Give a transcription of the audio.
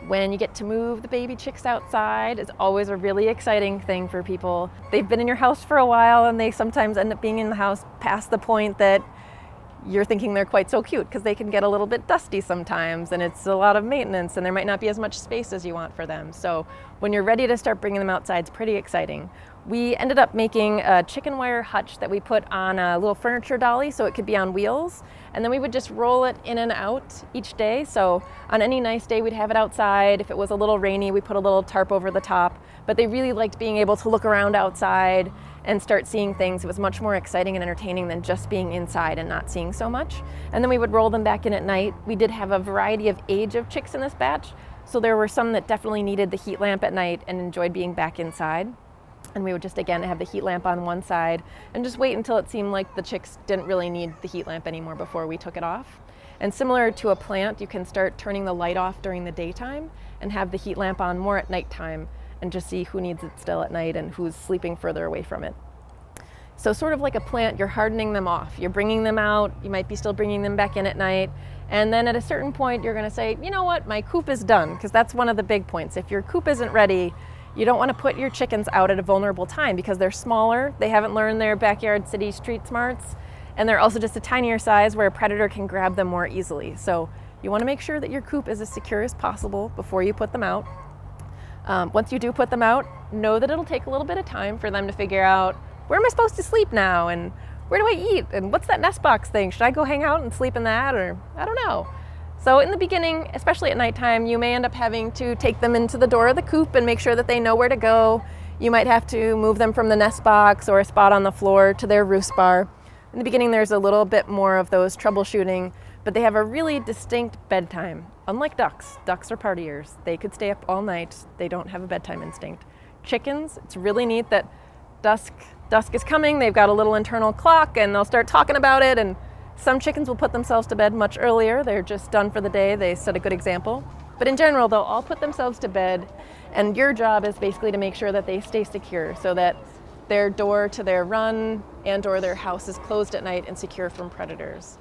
When you get to move the baby chicks outside, it's always a really exciting thing for people. They've been in your house for a while and they sometimes end up being in the house past the point that you're thinking they're quite so cute, because they can get a little bit dusty sometimes and it's a lot of maintenance and there might not be as much space as you want for them. So when you're ready to start bringing them outside, it's pretty exciting. We ended up making a chicken wire hutch that we put on a little furniture dolly so it could be on wheels, and then we would just roll it in and out each day. So on any nice day we'd have it outside. If it was a little rainy, we put a little tarp over the top, but they really liked being able to look around outside and start seeing things. It was much more exciting and entertaining than just being inside and not seeing so much. And then we would roll them back in at night. We did have a variety of age of chicks in this batch, so there were some that definitely needed the heat lamp at night and enjoyed being back inside. And we would just, again, have the heat lamp on one side and just wait until it seemed like the chicks didn't really need the heat lamp anymore before we took it off. And similar to a plant, you can start turning the light off during the daytime and have the heat lamp on more at nighttime, and just see who needs it still at night and who's sleeping further away from it. So sort of like a plant, you're hardening them off. You're bringing them out, you might be still bringing them back in at night, and then at a certain point you're gonna say, you know what, my coop is done, because that's one of the big points. If your coop isn't ready, you don't want to put your chickens out at a vulnerable time, because they're smaller, they haven't learned their backyard city street smarts, and they're also just a tinier size where a predator can grab them more easily. So you want to make sure that your coop is as secure as possible before you put them out. Once you do put them out, know that it'll take a little bit of time for them to figure out, where am I supposed to sleep now? And where do I eat? And what's that nest box thing? Should I go hang out and sleep in that? Or I don't know. So in the beginning, especially at nighttime, you may end up having to take them into the door of the coop and make sure that they know where to go. You might have to move them from the nest box or a spot on the floor to their roost bar. In the beginning, there's a little bit more of those troubleshooting, but they have a really distinct bedtime. Unlike ducks, ducks are partiers. They could stay up all night. They don't have a bedtime instinct. Chickens, it's really neat that dusk is coming. They've got a little internal clock and they'll start talking about it, and some chickens will put themselves to bed much earlier. They're just done for the day. They set a good example. But in general, they'll all put themselves to bed, and your job is basically to make sure that they stay secure so that their door to their run and or their house is closed at night and secure from predators.